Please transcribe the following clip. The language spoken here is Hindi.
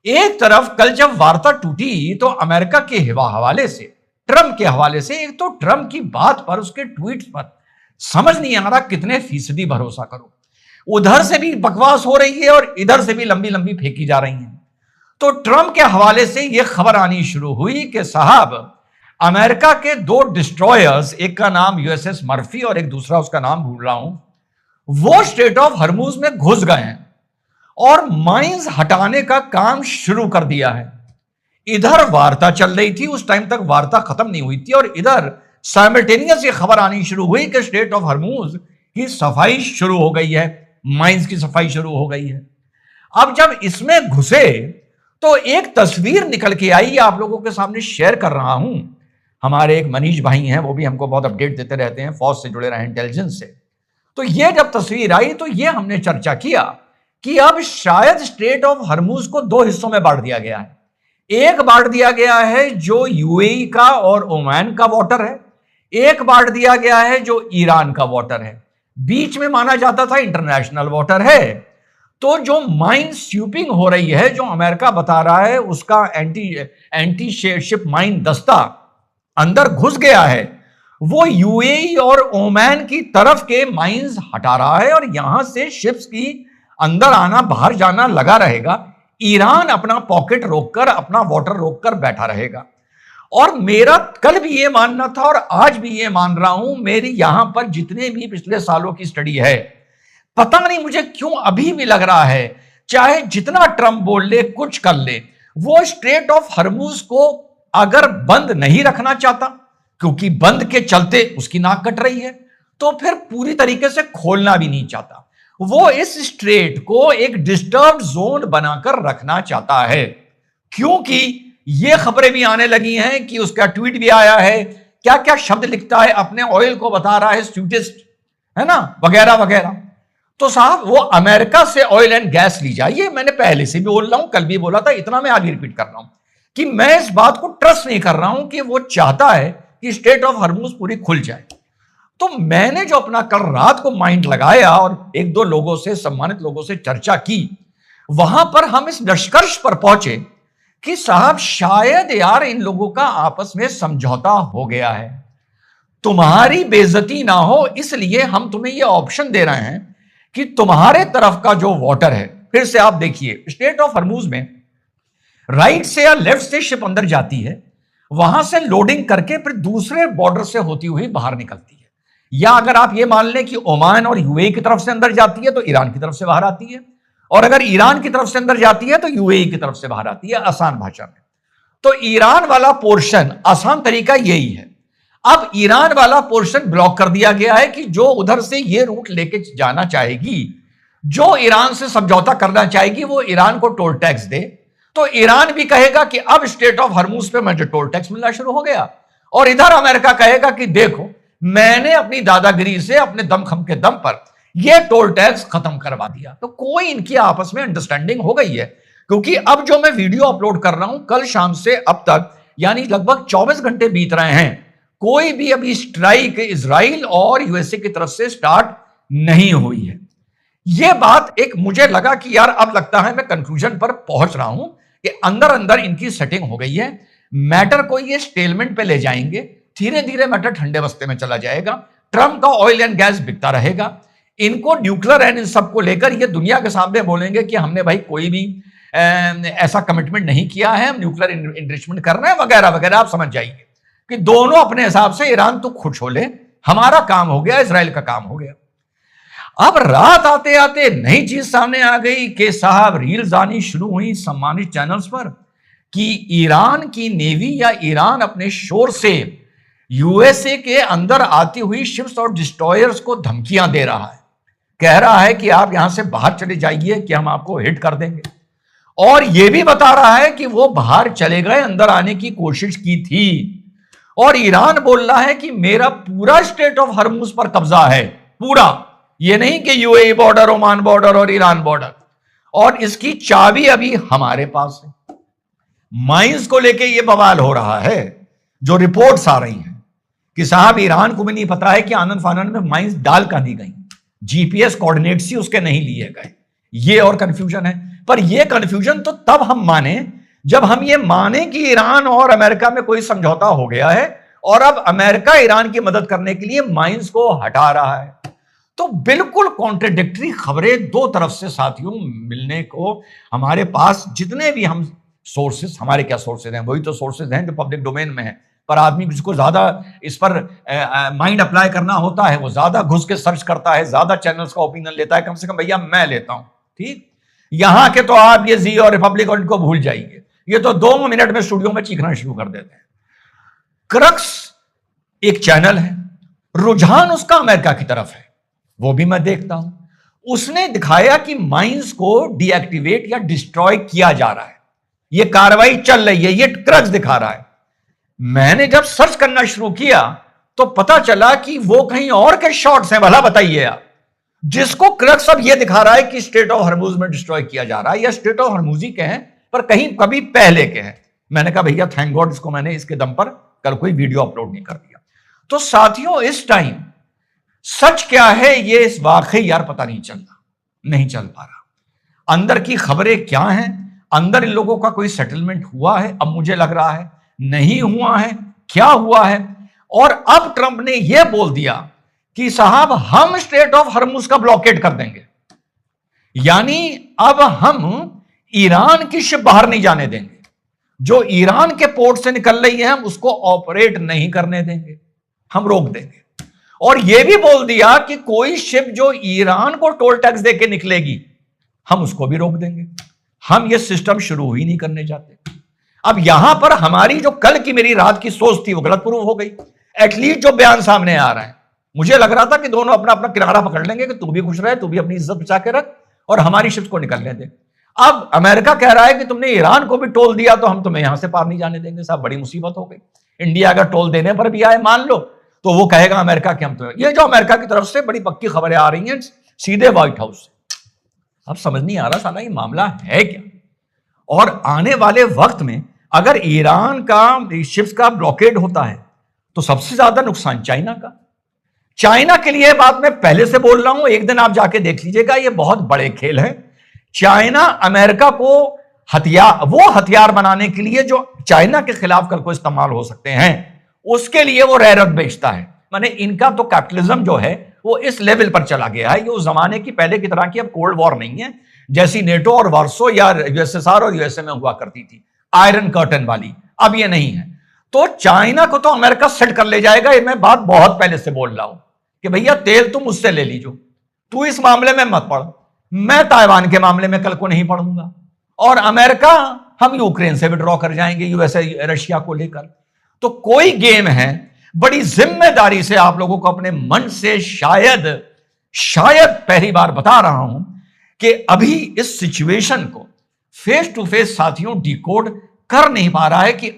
एक तरफ कल जब वार्ता टूटी तो अमेरिका के हवाले से, ट्रंप के हवाले से, एक तो ट्रंप की बात पर, उसके ट्वीट्स पर समझ नहीं आ रहा कितने फीसदी भरोसा करो। उधर से भी बकवास हो रही है और इधर से भी लंबी लंबी फेंकी जा रही है। तो ट्रंप के हवाले से यह खबर आनी शुरू हुई कि साहब अमेरिका के 2 डिस्ट्रॉयर्स, एक का नाम यूएसएस मर्फी और एक दूसरा उसका नाम भूल रहा हूं, वो स्ट्रेट ऑफ हॉर्मुज में घुस गए हैं और माइंस हटाने का काम शुरू कर दिया है। इधर वार्ता चल रही थी, उस टाइम तक वार्ता खत्म नहीं हुई थी, और इधर साइमल्टेनियस ये खबर आनी शुरू हुई कि स्ट्रेट ऑफ हॉर्मुज की सफाई शुरू हो गई है, माइंस की सफाई शुरू हो गई है। अब जब इसमें घुसे तो एक तस्वीर निकल के आई, आप लोगों के सामने शेयर कर रहा हूं। हमारे एक मनीष भाई हैं, वो भी हमको बहुत अपडेट देते रहते हैं, फौज से जुड़े रहे, इंटेलिजेंस से। तो ये जब तस्वीर आई तो ये हमने चर्चा किया कि अब शायद स्ट्रेट ऑफ हॉर्मुज को 2 हिस्सों में बांट दिया गया है। एक बांट दिया गया है जो यूएई का और ओमान का वाटर है, एक बांट दिया गया है जो ईरान का वाटर है, बीच में माना जाता था इंटरनेशनल वाटर है। तो जो माइन स्वीपिंग हो रही है, जो अमेरिका बता रहा है उसका एंटी शिप माइन दस्ता अंदर घुस गया है, वो यूएई और ओमान की तरफ के माइंस हटा रहा है और यहां से शिप्स की अंदर आना बाहर जाना लगा रहेगा। ईरान अपना पॉकेट रोककर, अपना वाटर रोककर बैठा रहेगा। और मेरा कल भी ये मानना था और आज भी ये मान रहा हूं, मेरी यहां पर जितने भी पिछले सालों की स्टडी है, पता नहीं मुझे क्यों अभी भी लग रहा है, चाहे जितना ट्रंप बोल ले, कुछ कर ले, वो स्ट्रेट ऑफ हॉर्मुज को अगर बंद नहीं रखना चाहता, क्योंकि बंद के चलते उसकी नाक कट रही है, तो फिर पूरी तरीके से खोलना भी नहीं चाहता। वो इस स्ट्रेट को एक डिस्टर्ब्ड जोन बनाकर रखना चाहता है, क्योंकि ये खबरें भी आने लगी हैं कि उसका ट्वीट भी आया है, क्या क्या शब्द लिखता है, अपने ऑयल को बता रहा है स्वीटेस्ट, है ना, वगैरह वगैरह। तो साहब वो अमेरिका से ऑयल एंड गैस ली जाइए, मैंने पहले से भी बोल रहा हूं, कल भी बोला था, इतना मैं आज रिपीट कर रहा हूं कि मैं इस बात को ट्रस्ट नहीं कर रहा हूं कि वो चाहता है कि स्ट्रेट ऑफ हॉर्मुज पूरी खुल जाए। तो मैंने जो अपना कल रात को माइंड लगाया और 1-2 लोगों से, सम्मानित लोगों से चर्चा की, वहां पर हम इस निष्कर्ष पर पहुंचे कि साहब शायद यार इन लोगों का आपस में समझौता हो गया है, तुम्हारी बेइज्जती ना हो इसलिए हम तुम्हें यह ऑप्शन दे रहे हैं कि तुम्हारे तरफ का जो वाटर है, फिर से आप देखिए स्ट्रेट ऑफ हॉर्मुज में राइट से या लेफ्ट से शिप अंदर जाती है, वहां से लोडिंग करके फिर दूसरे बॉर्डर से होती हुई बाहर निकलती है, या अगर आप ये मान लें कि ओमान और यूएई की तरफ से अंदर जाती है तो ईरान की तरफ से बाहर आती है, और अगर ईरान की तरफ से अंदर जाती है तो यूएई की तरफ से बाहर आती है, आसान भाषा में। तो ईरान वाला पोर्शन, आसान तरीका यही है। अब ईरान वाला पोर्शन ब्लॉक कर दिया गया है कि जो उधर से ये रूट लेके जाना चाहेगी, जो ईरान से समझौता करना चाहेगी, वो ईरान को टोल टैक्स दे। तो ईरान भी कहेगा कि अब स्ट्रेट ऑफ हॉर्मुज पे मुझे टोल टैक्स मिलना शुरू हो गया, और इधर अमेरिका कहेगा कि देखो मैंने अपनी दादागिरी से, अपने दमखम के दम पर यह टोल टैक्स खत्म करवा दिया। तो कोई इनकी आपस में अंडरस्टैंडिंग हो गई है, क्योंकि अब जो मैं वीडियो अपलोड कर रहा हूं, कल शाम से अब तक यानी लगभग 24 घंटे बीत रहे हैं, कोई भी अभी स्ट्राइक इजराइल और यूएसए की तरफ से स्टार्ट नहीं हुई है। यह बात एक मुझे लगा कि यार अब लगता है मैं कंक्लूजन पर पहुंच रहा हूं कि अंदर अंदर इनकी सेटिंग हो गई है, मैटर को ये स्टेलमेंट पे ले जाएंगे, धीरे धीरे मैटर ठंडे बस्ते में चला जाएगा, ट्रंप का ऑयल एंड गैस बिकता रहेगा, इनको न्यूक्लियर एंड इन सबको लेकर ये दुनिया के सामने बोलेंगे कि हमने भाई कोई भी ऐसा कमिटमेंट नहीं किया है, हम न्यूक्लियर इनरिचमेंट कर रहे हैं वगैरह वगैरह। आप समझ जाइए कि दोनों अपने हिसाब से, ईरान तो खुश हो ले, हमारा काम हो गया, इजराइल का काम हो गया। अब रात आते आते नई चीज सामने आ गई कि साहब रील्स आनी शुरू हुई सम्मानित चैनल्स पर कि ईरान की नेवी या ईरान अपने शोर से यूएसए के अंदर आती हुई शिप्स और डिस्ट्रॉयर्स को धमकियां दे रहा है, कह रहा है कि आप यहां से बाहर चले जाइए कि हम आपको हिट कर देंगे, और यह भी बता रहा है कि वो बाहर चले गए, अंदर आने की कोशिश की थी, और ईरान बोल रहा है कि मेरा पूरा स्ट्रेट ऑफ हॉर्मुज पर कब्जा है, पूरा, ये नहीं कि यूएई बॉर्डर, ओमान बॉर्डर और ईरान बॉर्डर, और इसकी चाबी अभी हमारे पास है। माइंस को लेके ये बवाल हो रहा है, जो रिपोर्ट्स आ रही हैं कि साहब ईरान को भी नहीं पता है कि आनंद फानन में माइंस डाल कर दी गई, जीपीएस कोऑर्डिनेट्स ही उसके नहीं लिए गए, ये और कंफ्यूजन है। पर यह कंफ्यूजन तो तब हम माने जब हम ये माने कि ईरान और अमेरिका में कोई समझौता हो गया है और अब अमेरिका ईरान की मदद करने के लिए माइंस को हटा रहा है। तो बिल्कुल कॉन्ट्रडिक्टरी खबरें दो तरफ से साथियों मिलने को हमारे पास जितने भी हम सोर्सेस, हमारे क्या सोर्सेज हैं, वही तो सोर्सेज हैं जो पब्लिक डोमेन में है, पर आदमी जिसको ज्यादा इस पर माइंड अप्लाई करना होता है वो ज्यादा घुस के सर्च करता है, ज्यादा चैनल्स का ओपिनियन लेता है। कम से कम भैया मैं लेता हूं, ठीक। यहां के तो आप ये जी और रिपब्लिक और इनको भूल जाइए, ये तो 2 मिनट में स्टूडियो में चीखना शुरू कर देते हैं। क्रक्स एक चैनल है, रुझान उसका अमेरिका की तरफ है, वो भी मैं देखता हूं। उसने दिखाया कि माइंस को डीएक्टिवेट या डिस्ट्रॉय किया जा रहा है, ये कार्रवाई चल रही है, ये क्रक्स दिखा रहा है। मैंने जब सर्च करना शुरू किया तो पता चला कि वो कहीं और के शॉट्स हैं। भला बताइए आप, जिसको क्रक्स अब ये दिखा रहा है कि स्ट्रेट ऑफ हॉर्मुज में डिस्ट्रॉय किया जा रहा है, या स्ट्रेट ऑफ हॉर्मुज ही के हैं पर कहीं कभी पहले के हैं। मैंने कहा भैया थैंक गॉड इसको मैंने इसके दम पर कल कोई वीडियो अपलोड नहीं कर दिया। तो साथियों इस टाइम सच क्या है ये इस वाकई यार पता नहीं चल पा रहा। अंदर की खबरें क्या हैं, अंदर इन लोगों का कोई सेटलमेंट हुआ है, अब मुझे लग रहा है नहीं हुआ है, क्या हुआ है। और अब ट्रंप ने यह बोल दिया कि साहब हम स्ट्रेट ऑफ हॉर्मुज का ब्लॉकेड कर देंगे, यानी अब हम ईरान की शिप बाहर नहीं जाने देंगे, जो ईरान के पोर्ट से निकल रही है हम उसको ऑपरेट नहीं करने देंगे, हम रोक देंगे। और यह भी बोल दिया कि कोई शिप जो ईरान को टोल टैक्स देके निकलेगी हम उसको भी रोक देंगे, हम यह सिस्टम शुरू ही नहीं करने जाते। अब यहां पर हमारी जो कल की मेरी रात की सोच थी वो गलत प्रूव हो गई। एटलीस्ट जो बयान सामने आ रहा है, मुझे लग रहा था कि दोनों अपना अपना किनारा पकड़ लेंगे कि तू भी खुश रहे, तू भी अपनी इज्जत बचा के रख और हमारी शिप्स को निकलने दे। अब अमेरिका कह रहा है कि तुमने ईरान को भी टोल दिया तो हम तुम्हें यहां से पार नहीं जाने देंगे। साहब बड़ी मुसीबत हो गई। इंडिया अगर टोल देने पर भी आए मान लो तो वो कहेगा अमेरिका कि हम तुम्हें, ये जो अमेरिका की तरफ से बड़ी पक्की खबरें आ रही हैं सीधे व्हाइट हाउस से, अब समझ नहीं आ रहा साला ये मामला है क्या। और आने वाले वक्त में अगर ईरान का शिप्स का ब्लॉकेड होता है तो सबसे ज्यादा नुकसान चाइना का। चाइना के लिए बात मैं पहले से बोल रहा हूं, एक दिन आप जाके देख लीजिएगा, ये बहुत बड़े खेल हैं। चाइना अमेरिका को वो हथियार बनाने के लिए जो चाइना के खिलाफ कल को इस्तेमाल हो सकते हैं उसके लिए वो रेयर अर्थ बेचता है। माने इनका तो कैपिटलिज्म जो है वो इस लेवल पर चला गया है। ये उस जमाने की पहले की तरह की अब कोल्ड वॉर नहीं है जैसी नेटो और वार्सो या यूएसएसआर और यूएसए में हुआ करती थी, आयरन कर्टन वाली। अब ये नहीं है। तो चाइना को तो अमेरिका सेट कर ले जाएगा। ये मैं बात बहुत पहले से बोल रहा हूं कि भैया तेल तुम मुझसे ले लीजो, तू इस मामले में मत पड़, मैं ताइवान के मामले में कल को नहीं पढ़ूंगा। और अमेरिका हम यूक्रेन से विड्रॉ कर जाएंगे, यूएसए रशिया को लेकर। तो कोई गेम है, बड़ी जिम्मेदारी से आप लोगों को अपने मन से शायद पहली बार बता रहा हूं कि अभी इस सिचुएशन को फेस टू फेस साथियों डिकोड कर नहीं पा रहा है कि